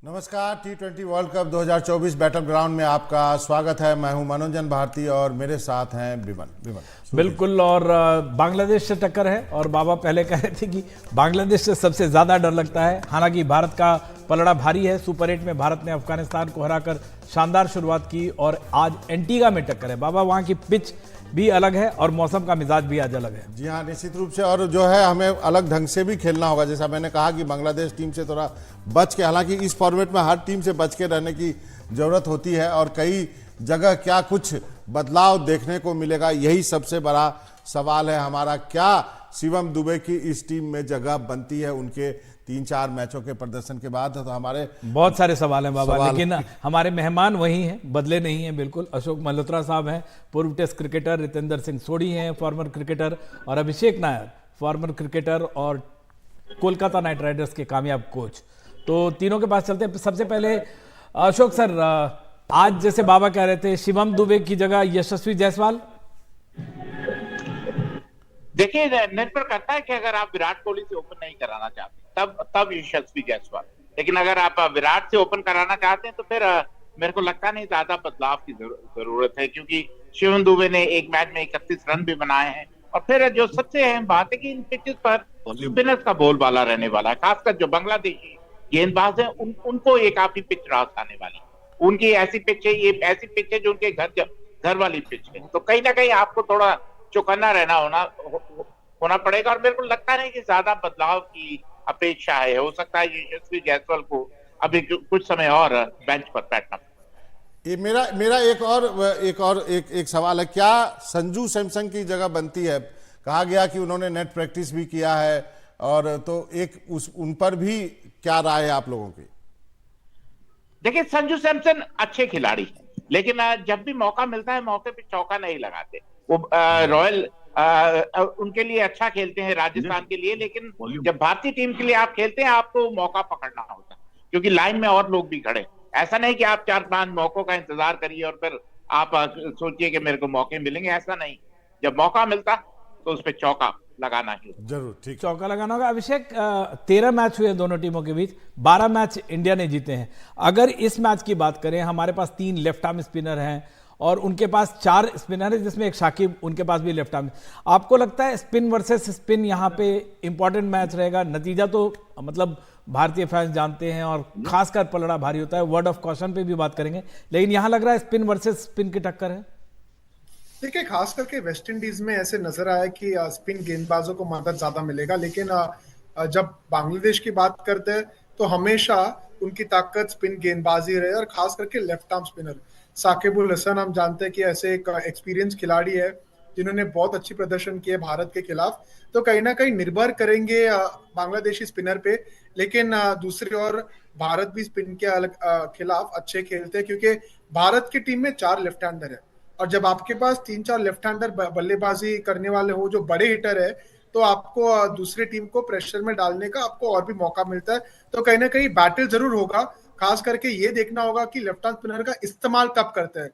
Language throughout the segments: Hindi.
नमस्कार। T20 world cup 2024 battle ground में आपका स्वागत है। मैं हूं मनोरंजन भारती और मेरे साथ हैं विमन। बिल्कुल। और बांग्लादेश से टक्कर है और बाबा पहले कह रहे थे कि बांग्लादेश से सबसे ज्यादा डर लगता है। हालांकि भारत का पलड़ा भारी है। सुपर 8 में भारत ने अफगानिस्तान को हराकर शानदार शुरुआत की और आज एंटीगा में टक्कर है। बाबा, वहां की पिच भी अलग है और मौसम का मिजाज भी आज अलग है। जी हाँ, निश्चित रूप से। और जो है हमें अलग ढंग से भी खेलना होगा। जैसा मैंने कहा कि बांग्लादेश टीम से थोड़ा बच के, हालांकि इस फॉर्मेट में हर टीम से बच के रहने की जरूरत होती है और कई जगह क्या कुछ बदलाव देखने को मिलेगा, यही सबसे बड़ा सवाल है हमारा। क्या शिवम दुबे की इस टीम में जगह बनती है उनके 3-4 मैचों के प्रदर्शन के बाद? तो हमारे बहुत सारे सवाल हैं बाबा, लेकिन हमारे मेहमान वही हैं, बदले नहीं हैं बिल्कुल। अशोक मल्होत्रा साहब हैं, पूर्व टेस्ट क्रिकेटर। रितेंद्र सिंह सोढ़ी हैं, फॉर्मर क्रिकेटर। और अभिषेक नायर, फॉर्मर क्रिकेटर और कोलकाता नाइट राइडर्स के कामयाब कोच। तो तीनों के पास चलते हैं। सबसे पहले अशोक सर, आज जैसे बाबा कह रहे थे शिवम दुबे की जगह यशस्वी जायसवाल। देखिए, निर्भर करता है कि अगर आप विराट कोहली से ओपन नहीं कराना चाहते तब यशस्वी जायसवाल। लेकिन अगर आप विराट से ओपन कराना चाहते हैं तो फिर मेरे को लगता नहीं ज्यादा बदलाव की जरूरत है, क्योंकि शिवम दुबे ने एक मैच में 31 रन भी बनाए हैं। और फिर जो सबसे अहम बात है कि इन पिचेस पर स्पिनर्स का बोलबाला रहने वाला है। खासकर जो बांग्लादेशी गेंदबाज हैं उनको ये काफी पिच रास आने वाली। उनकी ऐसी पिच है, ये ऐसी पिच है जो उनके घर वाली पिच है। तो कहीं ना कहीं आपको थोड़ा चौकन्ना रहना होना पड़ेगा। और मेरे को लगता नहीं कि ज्यादा बदलाव की अपेक्षा है। हो सकता है यशस्वी जायसवाल को अभी कुछ समय और बेंच पर बैठना। ये मेरा एक सवाल है, क्या संजू सैमसन की जगह बनती है? कहा गया कि उन्होंने नेट प्रैक्टिस भी किया है, और तो उन पर भी क्या राय है आप लोगों की? देखिए, संजू सैमसन अच्छे खिलाड़ी हैं, लेकिन जब भी मौका मिलता है मौके पे चौका नहीं लगाते। वो रॉयल उनके लिए अच्छा खेलते हैं, राजस्थान के लिए। लेकिन जब भारतीय टीम के लिए आप खेलते हैं आपको मौका पकड़ना होता है, क्योंकि लाइन में और लोग भी खड़े। ऐसा नहीं कि आप 4-5 मौकों का इंतजार करिए और फिर आप सोचिए कि मेरे को मौके मिलेंगे। ऐसा नहीं, जब मौका मिलता तो उस पर चौका लगाना ही जरूर। ठीक, चौका लगाना होगा। अभिषेक, 13 मैच हुए दोनों टीमों के बीच, 12 मैच इंडिया ने जीते हैं। अगर इस मैच की बात करें, हमारे पास 3 लेफ्ट आर्म स्पिनर हैं और उनके पास 4 स्पिनर है, जिसमें एक शाकिब, उनके पास भी लेफ्ट आर्म। आपको लगता है स्पिन वर्सेस स्पिन यहाँ पे इंपॉर्टेंट मैच रहेगा? नतीजा तो मतलब भारतीय फैंस जानते हैं और खासकर पलड़ा भारी होता है। वर्ड ऑफ कॉशन पे भी बात करेंगे, लेकिन यहाँ लग रहा है स्पिन वर्सेस स्पिन की टक्कर है। देखिए, खास करके वेस्ट इंडीज में ऐसे नजर आया कि स्पिन गेंदबाजों को मदद ज्यादा मिलेगा। लेकिन जब बांग्लादेश की बात करते हैं तो हमेशा उनकी ताकत स्पिन गेंदबाजी रहे, और खास करके left arm spinner Shakib Al Hasan. हम जानते हैं कि ऐसे एक एक्सपीरियंस खिलाड़ी है जिन्होंने बहुत अच्छी प्रदर्शन किए भारत के खिलाफ। तो कहीं ना कहीं निर्भर करेंगे बांग्लादेशी स्पिनर पे। लेकिन दूसरी ओर भारत भी स्पिन के खिलाफ अच्छे खेलते हैं, क्योंकि भारत की टीम में 4 लेफ्ट हैंडर है। और जब आपके पास 3-4 लेफ्ट हैंडर बल्लेबाजी करने वाले हो जो बड़े हिटर है, तो आपको दूसरी टीम को प्रेशर में डालने का आपको और भी मौका मिलता है। तो कहीं ना कहीं बैटल जरूर होगा। खास करके ये देखना होगा कि लेफ्ट आर्म स्पिनर का इस्तेमाल कब करते हैं।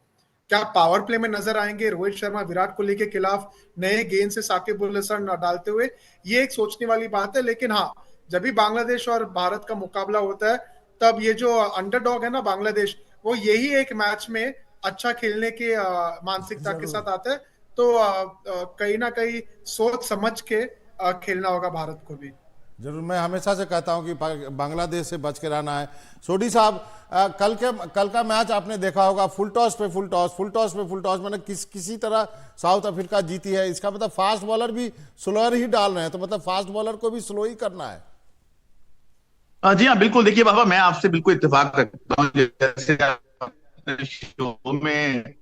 क्या पावर प्ले में नजर आएंगे रोहित शर्मा विराट कोहली के खिलाफ नए गेंद से साकिब अल हसन डालते हुए? ये एक सोचने वाली बात है। लेकिन हाँ, जब भी बांग्लादेश और भारत का मुकाबला होता है तब ये जो अंडरडॉग है ना बांग्लादेश, वो यही एक मैच में अच्छा खेलने की मानसिकता के साथ आता है। तो कहीं ना कहीं सोच समझ के खेलना होगा भारत को भी। जरूर। मैं हमेशा से कहता हूं कि बांग्लादेश से बच के रहना है। सोढ़ी साहब, कल का मैच आपने देखा होगा, फुल टॉस पे फुल टॉस मैंने किसी तरह साउथ अफ्रीका जीती है। इसका मतलब फास्ट बॉलर भी स्लोअर ही डाल रहे हैं, तो मतलब फास्ट बॉलर को भी स्लो ही करना है। जी हाँ, बिल्कुल। देखिए बाबा, मैं आपसे बिल्कुल इत्तेफाक रखता हूँ। जैसे शो में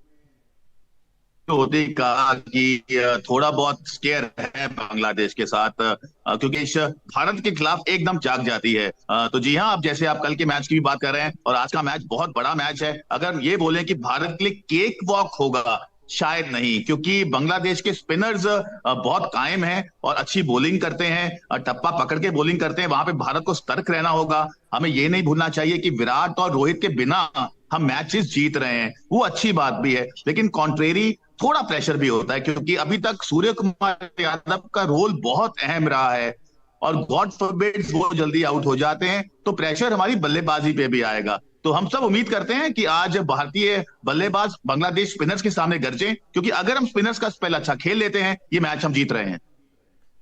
होते ही कहा कि थोड़ा बहुत स्केयर है बांग्लादेश के साथ, क्योंकि भारत के खिलाफ एकदम जाग जाती है। तो जी हाँ, अब जैसे आप कल के मैच की भी बात कर रहे हैं, और आज का मैच बहुत बड़ा मैच है। अगर ये बोले कि भारत के लिए केक वॉक होगा, शायद नहीं, क्योंकि बांग्लादेश के स्पिनर्स बहुत कायम हैं और अच्छी बॉलिंग करते हैं, टप्पा पकड़ के बॉलिंग करते हैं। वहां पे भारत को सतर्क रहना होगा। हमें ये नहीं भूलना चाहिए कि विराट और रोहित के बिना हम मैचेस जीत रहे हैं। वो अच्छी बात भी है, लेकिन कॉन्ट्रेरी थोड़ा प्रेशर भी होता है, क्योंकि अभी तक सूर्य कुमार यादव का रोल बहुत अहम रहा है। और गॉड फॉरबिड वो जल्दी आउट हो जाते हैं तो प्रेशर हमारी बल्लेबाजी पे भी आएगा। तो हम सब उम्मीद करते हैं कि आज भारतीय बल्लेबाज बांग्लादेश स्पिनर्स के सामने गरजें, क्योंकि अगर हम स्पिनर्स का स्पेल अच्छा खेल लेते हैं ये मैच हम जीत रहे हैं।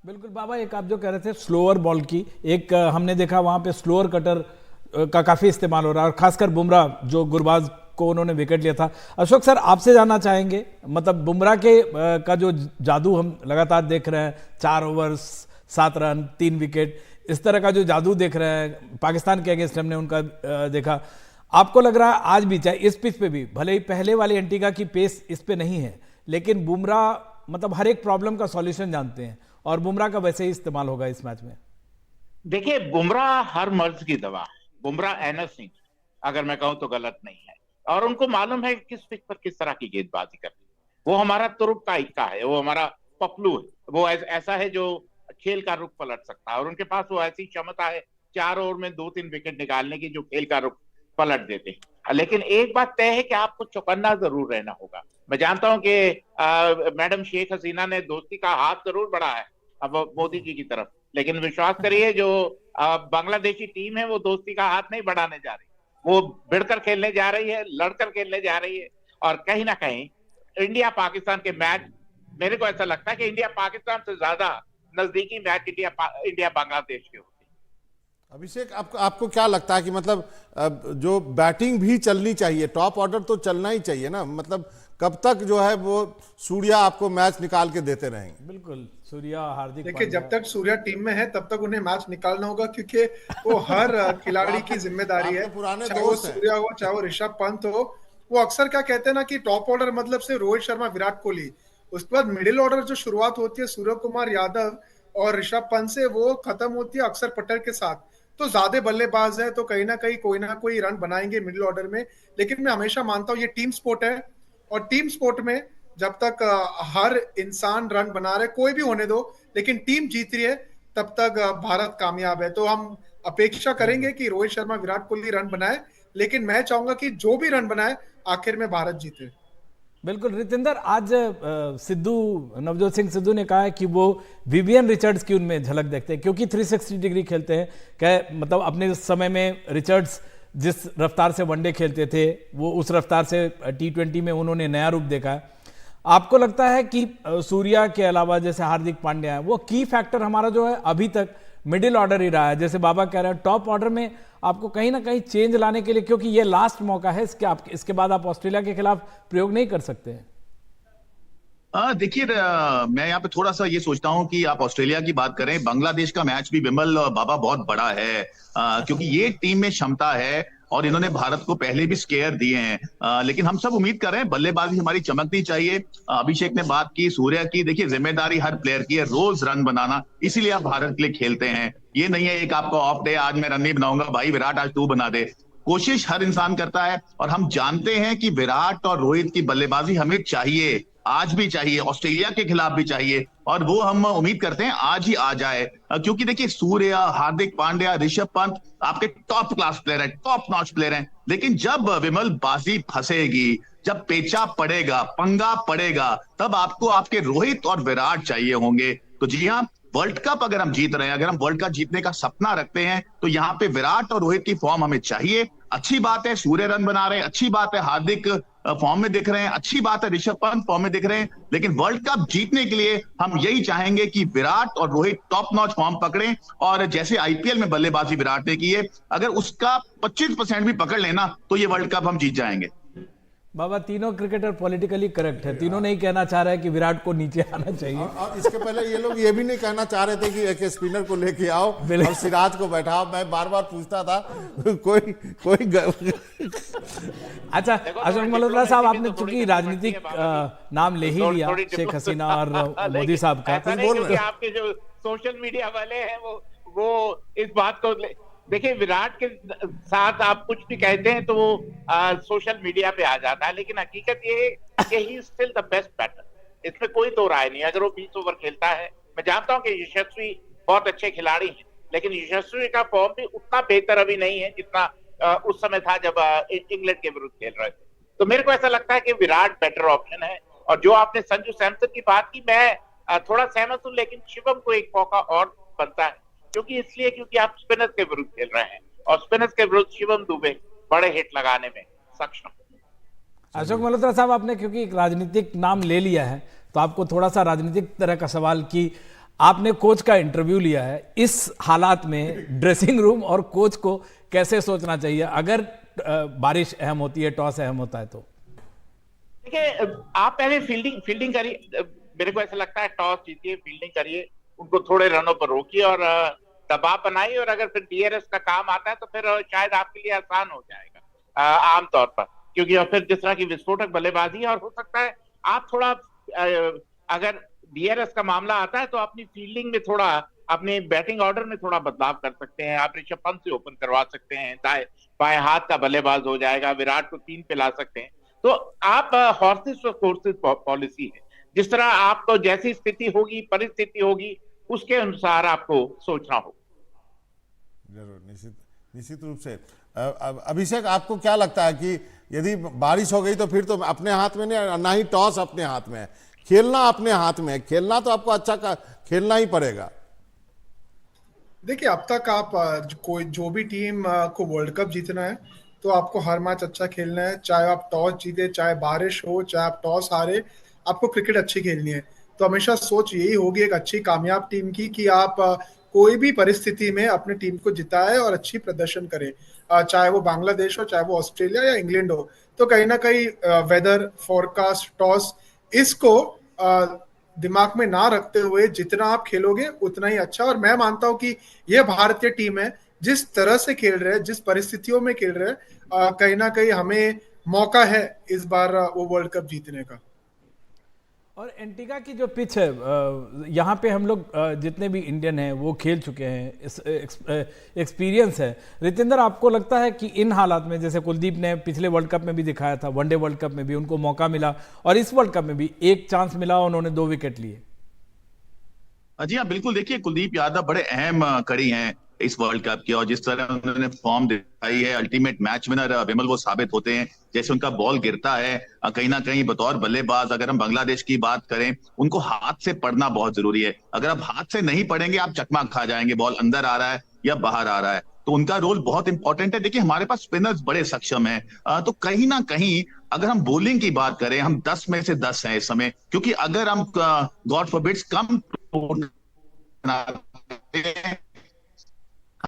बिल्कुल बाबा, एक आप जो कह रहे थे स्लोअर बॉल की, एक हमने देखा वहां पे स्लोअर कटर का काफी इस्तेमाल हो रहा है, और खासकर बुमराह जो गुरबाज को उन्होंने विकेट लिया था। अशोक सर, आपसे जानना चाहेंगे, मतलब बुमराह के का जो जादू हम लगातार देख रहे हैं, 4 ओवर्स 7 रन 3 विकेट, इस तरह का जो जादू देख रहे हैं पाकिस्तान के अगेंस्ट हमने उनका देखा, आपको लग रहा है आज भी चाहे इस पिच पे भी, भले ही पहले वाले एंटीगा की पेस इस पे नहीं है, लेकिन बुमराह मतलब हर एक प्रॉब्लम का सॉल्यूशन जानते हैं, और बुमराह का वैसे ही इस्तेमाल होगा इस मैच में? देखिए, बुमराह हर मर्ज की दवा, बुमराह एनस सिंह अगर मैं कहूं तो गलत नहीं है, और उनको मालूम है किस पिच पर किस तरह की गेंदबाजी करनी। वो हमारा तुरुप का इक्का है, वो हमारा पपलू है, वो ऐसा है जो खेल का रुख पलट सकता है, और उनके पास वो ऐसी क्षमता है 4 ओवर में 2-3 विकेट निकालने की जो खेल का रुख पलट देते हैं। लेकिन एक बात तय है कि आपको चौकन्ना जरूर रहना होगा। मैं जानता हूं कि मैडम शेख हसीना ने दोस्ती का हाथ जरूर बढ़ाया है अब मोदी जी की तरफ, लेकिन विश्वास करिए जो बांग्लादेशी टीम है वो दोस्ती का हाथ नहीं बढ़ाने जा रही, वो भिड़कर खेलने जा रही है, लड़कर खेलने जा रही है। और कहीं ना कहीं इंडिया पाकिस्तान के मैच, मेरे को ऐसा लगता है कि इंडिया पाकिस्तान से ज्यादा नजदीकी मैच इंडिया बांग्लादेश के होते हैं। अभिषेक, आपको क्या लगता है कि मतलब जो बैटिंग भी चलनी चाहिए, टॉप ऑर्डर तो चलना ही चाहिए ना, मतलब कब तक जो है वो सूर्या आपको मैच निकाल के देते रहेंगे? बिल्कुल, सूर्या, हार्दिक देखिए, जब तक सूर्या टीम में है तब तक उन्हें मैच निकालना होगा, क्योंकि वो हर खिलाड़ी की जिम्मेदारी है, चाहे वो सूर्या हो चाहे वो ऋषभ पंत हो। वो अक्सर क्या कहते हैं ना कि टॉप ऑर्डर मतलब से रोहित शर्मा, विराट कोहली, उसके बाद मिडिल ऑर्डर जो शुरुआत होती है सूर्य कुमार यादव और ऋषभ पंत से, वो खत्म होती है अक्सर पटेल के साथ। तो ज्यादा बल्लेबाज है तो कहीं ना कोई रन बनाएंगे मिडिल ऑर्डर में, लेकिन मैं हमेशा मानता हूं ये टीम स्पोर्ट है, और टीम स्पोर्ट में जब तक हर इंसान रन बना रहे, कोई भी होने दो, लेकिन टीम जीत रही है, तब तक भारत कामयाब है। तो हम अपेक्षा करेंगे कि रोहित शर्मा, विराट कोहली रन बनाए, लेकिन मैं चाहूंगा कि जो भी रन बनाए आखिर में भारत जीते। बिल्कुल रितेंद्र, आज सिद्धू, नवजोत सिंह सिद्धू ने कहा है कि वो विवियन रिचर्ड्स की उनमें झलक देखते हैं, क्योंकि 360 डिग्री खेलते हैं। क्या मतलब अपने समय में रिचर्ड्स जिस रफ्तार से वनडे खेलते थे, वो उस रफ्तार से T20 में उन्होंने नया रूप देखा है। आपको लगता है कि सूर्या के अलावा जैसे हार्दिक पांड्या है, वो की फैक्टर हमारा जो है अभी तक मिडिल ऑर्डर ही रहा है, जैसे बाबा कह रहे हैं टॉप ऑर्डर में आपको कहीं ना कहीं चेंज लाने के लिए, क्योंकि ये लास्ट मौका है, इसके बाद आप ऑस्ट्रेलिया के खिलाफ प्रयोग नहीं कर सकते हैं? देखिए, मैं यहाँ पे थोड़ा सा ये सोचता हूँ कि आप ऑस्ट्रेलिया की बात करें, बांग्लादेश का मैच भी विमल बाबा बहुत बड़ा है, क्योंकि ये टीम में क्षमता है और इन्होंने भारत को पहले भी स्केयर दिए हैं। लेकिन हम सब उम्मीद कर रहे हैं बल्लेबाजी हमारी चमकनी चाहिए। अभिषेक ने बात की सूर्या की, देखिए जिम्मेदारी हर प्लेयर की है रोज रन बनाना, इसीलिए आप भारत के लिए खेलते हैं। ये नहीं है एक आपका ऑफ डे, आज मैं रन नहीं बनाऊंगा, भाई विराट आज तू बना दे। कोशिश हर इंसान करता है, और हम जानते हैं कि विराट और रोहित की बल्लेबाजी हमें चाहिए, आज भी चाहिए, ऑस्ट्रेलिया के खिलाफ भी चाहिए, और वो हम उम्मीद करते हैं आज ही आ जाए। क्योंकि देखिए सूर्या, हार्दिक पांड्या, ऋषभ पंत आपके टॉप क्लास प्लेयर हैं, टॉप नॉच प्लेयर हैं, लेकिन जब विमल बाजी फंसेगी, जब पेचा पड़ेगा, पंगा पड़ेगा, तब आपको आपके रोहित और विराट चाहिए होंगे। तो जी हाँ, वर्ल्ड कप अगर हम जीत रहे हैं, अगर हम वर्ल्ड कप जीतने का सपना रखते हैं, तो यहाँ पे विराट और रोहित की फॉर्म हमें चाहिए। अच्छी बात है सूर्य रन बना रहे हैं, अच्छी बात है हार्दिक फॉर्म में दिख रहे हैं, अच्छी बात है ऋषभ पंत फॉर्म में दिख रहे हैं, लेकिन वर्ल्ड कप जीतने के लिए हम यही चाहेंगे कि विराट और रोहित टॉप नॉच फॉर्म पकड़ें, और जैसे आईपीएल में बल्लेबाजी विराट ने की है, अगर उसका 25% भी पकड़ लेना तो ये वर्ल्ड कप हम जीत जाएंगे। बाबा, तीनों क्रिकेटर पॉलिटिकली करेक्ट है, तीनों नहीं कहना चाह रहे हैं कि विराट को नीचे आना चाहिए, और इसके पहले ये लोग ये भी नहीं कहना चाह रहे थे कि एक स्पिनर को लेके आओ और सिराज को बैठाओ। मैं बार बार पूछता था कोई अच्छा अशोक मल्होत्रा साहब, आपने चूंकि राजनीतिक नाम ले ही लिया शेख हसीना और मोदी साहब का, आपके जो सोशल मीडिया वाले हैं वो इस बात को देखिए, विराट के साथ आप कुछ भी कहते हैं तो वो सोशल मीडिया पे आ जाता है, लेकिन हकीकत ये है कि he is still the best batter, इसमें कोई तो राय नहीं। अगर वो 20 ओवर खेलता है, मैं जानता हूं कि यशस्वी बहुत अच्छे खिलाड़ी हैं, लेकिन यशस्वी का फॉर्म भी उतना बेहतर अभी नहीं है जितना उस समय था जब इंग्लैंड के विरुद्ध खेल रहे थे। तो मेरे को ऐसा लगता है कि विराट बेटर ऑप्शन है। और जो आपने संजू सैमसन की बात की, मैं थोड़ा सहमत हूं, लेकिन शिवम को एक मौका और बनता है, क्योंकि आप स्पिनर्स के विरुद्ध खेल रहे हैं और स्पिनर्स के विरुद्ध शिवम दुबे बड़े हिट लगाने में सक्षम। अशोक मल्होत्रा साहब, आपने क्योंकि एक राजनीतिक नाम ले लिया है तो आपको थोड़ा सा राजनीतिक तरह का सवाल कि आपने कोच का इंटरव्यू लिया है, इस हालात में ड्रेसिंग रूम और कोच को कैसे सोचना चाहिए अगर बारिश अहम होती है, टॉस अहम होता है तो? देखिए, आप पहले फील्डिंग करिए। मेरे को ऐसा लगता है टॉस जीतिए, फील्डिंग करिए, उनको थोड़े रनों पर रोकिए और दबाव बनाइए, और अगर फिर डीआरएस का काम आता है तो फिर शायद आपके लिए आसान हो जाएगा आमतौर पर, क्योंकि और फिर जिस तरह की विस्फोटक बल्लेबाजी है, और हो सकता है आप थोड़ा अगर डीआरएस का मामला आता है तो अपनी फील्डिंग में थोड़ा, अपने बैटिंग ऑर्डर में थोड़ा बदलाव कर सकते हैं। आप ऋषभ पंत से ओपन करवा सकते हैं, बाएं हाथ का बल्लेबाज हो जाएगा, विराट को 3 पे ला सकते हैं। तो आप हॉर्सेस और कोर्सेस पॉलिसी है, जिस तरह आपको जैसी स्थिति होगी, परिस्थिति होगी, उसके अनुसार आपको सोचना होगा। जरूर, निश्चित रूप से। अभिषेक, आपको क्या लगता है कि यदि बारिश हो गई तो फिर तो अपने हाथ में नहीं, ना ही टॉस अपने हाथ में है, खेलना अपने हाथ में है, खेलना तो आपको अच्छा खेलना ही पड़ेगा। देखिए, अब तक आप कोई जो भी टीम को वर्ल्ड कप जीतना है तो आपको हर मैच अच्छा खेलना है, चाहे आप टॉस जीते, चाहे बारिश हो, चाहे आप टॉस हारे, आपको क्रिकेट अच्छी खेलनी है। तो हमेशा सोच यही होगी एक अच्छी कामयाब टीम की कि आप कोई भी परिस्थिति में अपनी टीम को जिताए और अच्छी प्रदर्शन करे, चाहे वो बांग्लादेश हो, चाहे वो ऑस्ट्रेलिया या इंग्लैंड हो। तो कहीं ना कहीं वेदर फोरकास्ट, टॉस, इसको दिमाग में ना रखते हुए जितना आप खेलोगे उतना ही अच्छा। और मैं मानता हूं कि यह भारतीय टीम है, जिस तरह से खेल रहे हैं, जिस परिस्थितियों में खेल रहे हैं, कहीं ना कहीं हमें मौका है इस बार वो वर्ल्ड कप जीतने का। और एंटीगा की जो पिच है, यहाँ पे हम लोग जितने भी इंडियन हैं वो खेल चुके हैं, एक्सपीरियंस है। रितेंद्र, आपको लगता है कि इन हालात में, जैसे कुलदीप ने पिछले वर्ल्ड कप में भी दिखाया था, वनडे वर्ल्ड कप में भी उनको मौका मिला और इस वर्ल्ड कप में भी एक चांस मिला, उन्होंने 2 विकेट लिए? जी हाँ, बिल्कुल। देखिए, कुलदीप यादव बड़े अहम कड़ी हैं इस वर्ल्ड कप की, और जिस तरह उन्होंने फॉर्म दिखाई है, अल्टीमेट मैच विनर विमल वो साबित होते हैं। जैसे उनका बॉल गिरता है, कहीं ना कहीं बतौर बल्लेबाज, अगर हम बांग्लादेश की बात करें, उनको हाथ से पढ़ना बहुत जरूरी है। अगर आप हाथ से नहीं पढ़ेंगे, आप चकमा खा जाएंगे, बॉल अंदर आ रहा है या बाहर आ रहा है। तो उनका रोल बहुत इंपॉर्टेंट है। देखिए, हमारे पास स्पिनर्स बड़े सक्षम हैं, तो कहीं ना कहीं अगर हम बॉलिंग की बात करें, हम 10 में से 10 हैं इस समय, क्योंकि अगर हम गॉड फॉरबिड्स कम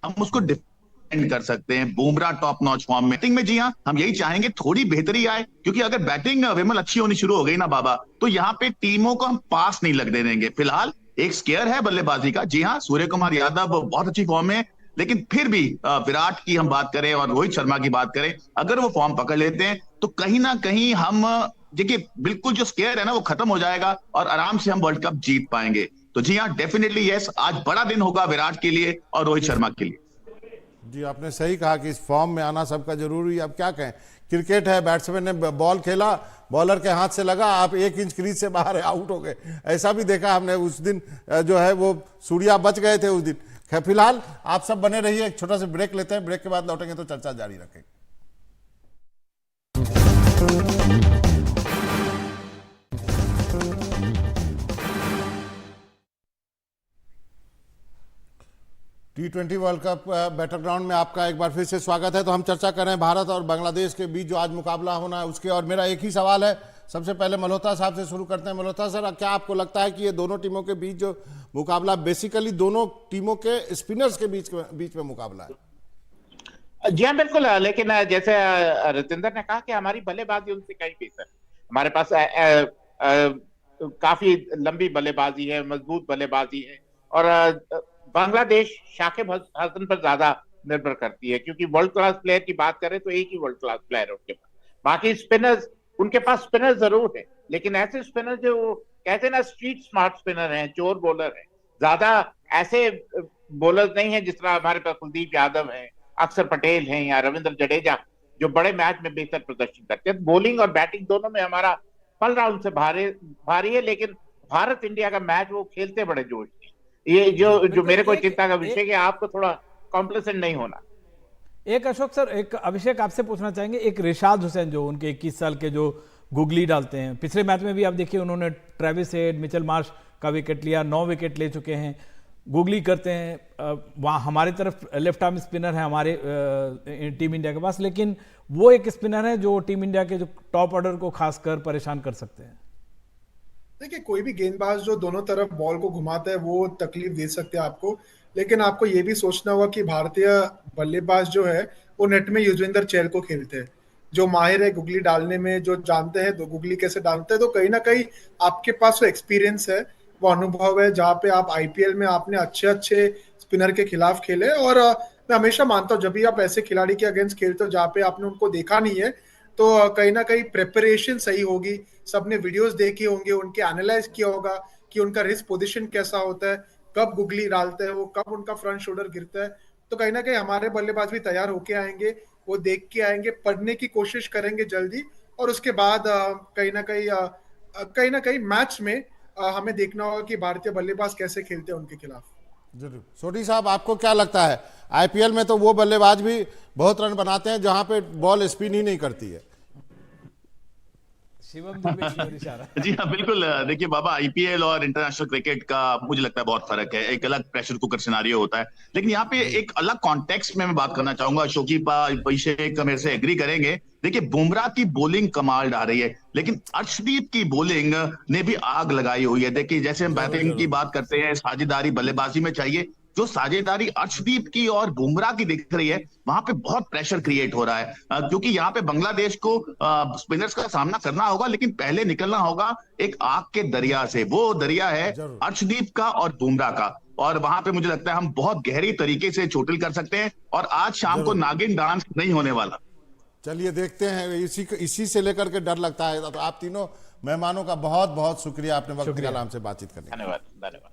हम उसको डिफेंड कर सकते हैं। बुमराह टॉप नॉच फॉर्म में, बैटिंग में जी हाँ, हम यही चाहेंगे थोड़ी बेहतरी आए, क्योंकि अगर बैटिंग विमल अच्छी होनी शुरू हो गई ना बाबा, तो यहाँ पे टीमों को हम पास नहीं लगने देंगे। फिलहाल एक स्केयर है बल्लेबाजी का, जी हाँ, सूर्य कुमार यादव बहुत अच्छी फॉर्म में, लेकिन फिर भी विराट की हम बात करें और रोहित शर्मा की बात करें, अगर वो फॉर्म पकड़ लेते हैं तो कहीं ना कहीं हम, देखिए, बिल्कुल जो स्केयर है ना वो खत्म हो जाएगा और आराम से हम वर्ल्ड कप जीत पाएंगे। तो जी हाँ, डेफिनेटली यस, आज बड़ा दिन होगा विराट के लिए और रोहित शर्मा के लिए। जी, आपने सही कहा कि इस फॉर्म में आना सबका जरूरी है। अब क्या कहें, क्रिकेट है, बैट्समैन ने बॉल खेला, बॉलर के हाथ से लगा, आप 1 इंच क्रीज से बाहर आउट हो गए, ऐसा भी देखा हमने उस दिन। जो है वो सूर्या बच गए थे उस दिन। फिलहाल आप सब बने रहिए, एक छोटा सा ब्रेक लेते हैं, ब्रेक के बाद लौटेंगे तो चर्चा जारी रखेंगे। T20 वर्ल्ड कप बैटरग्राउंड में आपका एक बार फिर से स्वागत है। तो हम चर्चा कर रहे हैं भारत और बांग्लादेश के बीच जो आज मुकाबला होना है उसके, और मेरा एक ही सवाल है। सबसे पहले मल्होत्रा साहब से शुरू करते हैं। मल्होत्रा सर, क्या आपको लगता है कि ये दोनों टीमों के बीच जो मुकाबला, बेसिकली दोनों टीमों के स्पिनर्स के बीच में मुकाबला है? जी हाँ, बिल्कुल। लेकिन जैसे रितेंद्र ने कहा कि हमारी बल्लेबाजी उनसे कहीं बेहतर, हमारे पास काफी लंबी बल्लेबाजी है, मजबूत बल्लेबाजी है, और बांग्लादेश शाकिब हसन पर ज्यादा निर्भर करती है, क्योंकि वर्ल्ड क्लास प्लेयर की बात करें तो एक ही वर्ल्ड क्लास प्लेयर है उनके पास। बाकी स्पिनर्स, उनके पास स्पिनर जरूर है, लेकिन ऐसे स्पिनर जो कहते हैं ना, स्ट्रीट स्मार्ट स्पिनर हैं, चोर बॉलर हैं, ज्यादा ऐसे बॉलर नहीं है जिस तरह हमारे पास कुलदीप यादव हैं, अक्षर पटेल हैं या रविंद्र जडेजा, जो बड़े मैच में बेहतर प्रदर्शन करते हैं। बॉलिंग और बैटिंग दोनों में हमारा पल रहा उनसे भारी है, लेकिन भारत इंडिया का मैच वो खेलते बड़े जोश से। ये जो मेरे को चिंता का विषय है, आपको थोड़ा कॉम्प्लेसेंट नहीं होना। एक अशोक सर, एक अभिषेक आपसे पूछना चाहेंगे, एक रिशाद हुसैन जो उनके 21 साल के जो गुगली डालते हैं, पिछले मैच में भी आप देखिए उन्होंने ट्रेविस हेड, मिचेल मार्श का विकेट लिया, 9 विकेट ले चुके हैं। गुगली करते हैं, वहाँ हमारी तरफ लेफ्ट आर्म स्पिनर है हमारे टीम इंडिया के पास, लेकिन वो एक स्पिनर है जो टीम इंडिया के जो टॉप ऑर्डर को खासकर परेशान कर सकते हैं। देखिए, कोई भी गेंदबाज जो दोनों तरफ बॉल को घुमाता है वो तकलीफ दे सकते हैं आपको, लेकिन आपको ये भी सोचना होगा कि भारतीय बल्लेबाज जो है वो नेट में युजवेंद्र चहल को खेलते हैं, जो माहिर है गुगली डालने में, जो जानते हैं तो गुगली कैसे डालते हैं। तो कहीं ना कहीं आपके पास वो एक्सपीरियंस है, वो अनुभव है, जहाँ पे आप आईपीएल में आपने अच्छे अच्छे स्पिनर के खिलाफ खेले। और मैं हमेशा मानता हूँ जब भी आप ऐसे खिलाड़ी के अगेंस्ट खेलते हो जहाँ पे आपने उनको देखा नहीं है, तो कहीं ना कहीं प्रिपरेशन सही होगी, सबने वीडियोस देखे होंगे, उनके एनालाइज किया होगा कि उनका रिस्ट पोजीशन कैसा होता है, कब गुगली डालते हैं वो, कब उनका फ्रंट शोल्डर गिरता है। तो कहीं ना कहीं हमारे बल्लेबाज भी तैयार होके आएंगे, वो देख के आएंगे, पढ़ने की कोशिश करेंगे जल्दी, और उसके बाद कहीं ना कहीं मैच में हमें देखना होगा कि भारतीय बल्लेबाज कैसे खेलते हैं उनके खिलाफ। जरूर। सोनी साहब, आपको क्या लगता है, आईपीएल में तो वो बल्लेबाज भी बहुत रन बनाते हैं जहां पे बॉल स्पिन ही नहीं करती है? शिवम दुबे की ओर इशारा। जी हाँ, बिल्कुल। देखिए बाबा, आईपीएल और इंटरनेशनल क्रिकेट का मुझे लगता है बहुत फर्क है। एक अलग प्रेशर कुकर सिनारियो होता है, लेकिन यहाँ पे एक अलग कॉन्टेक्स्ट में मैं बात करना चाहूंगा। शोकीब अभिषेक मेरे से एग्री करेंगे। देखिए, बुमराह की बॉलिंग कमाल डाल रही है, लेकिन अर्शदीप की बॉलिंग ने भी आग लगाई हुई है। देखिए, जैसे हम बैटिंग की बात करते हैं, साझेदारी बल्लेबाजी में चाहिए, जो साझेदारी अर्शदीप की और बुमराह की दिख रही है, वहां पे बहुत प्रेशर क्रिएट हो रहा है। क्योंकि यहाँ पे बांग्लादेश को स्पिनर्स का सामना करना होगा, लेकिन पहले निकलना होगा एक आग के दरिया से। वो दरिया है अर्शदीप का और बुमराह का, और वहां पे मुझे लगता है हम बहुत गहरी तरीके से चोटिल कर सकते हैं। और आज शाम को नागिन डांस नहीं होने वाला। चलिए देखते हैं, इसी से लेकर के डर लगता है। तो आप तीनों मेहमानों का बहुत बहुत शुक्रिया, आपने वक्त निकाला हमसे बातचीत करने। धन्यवाद।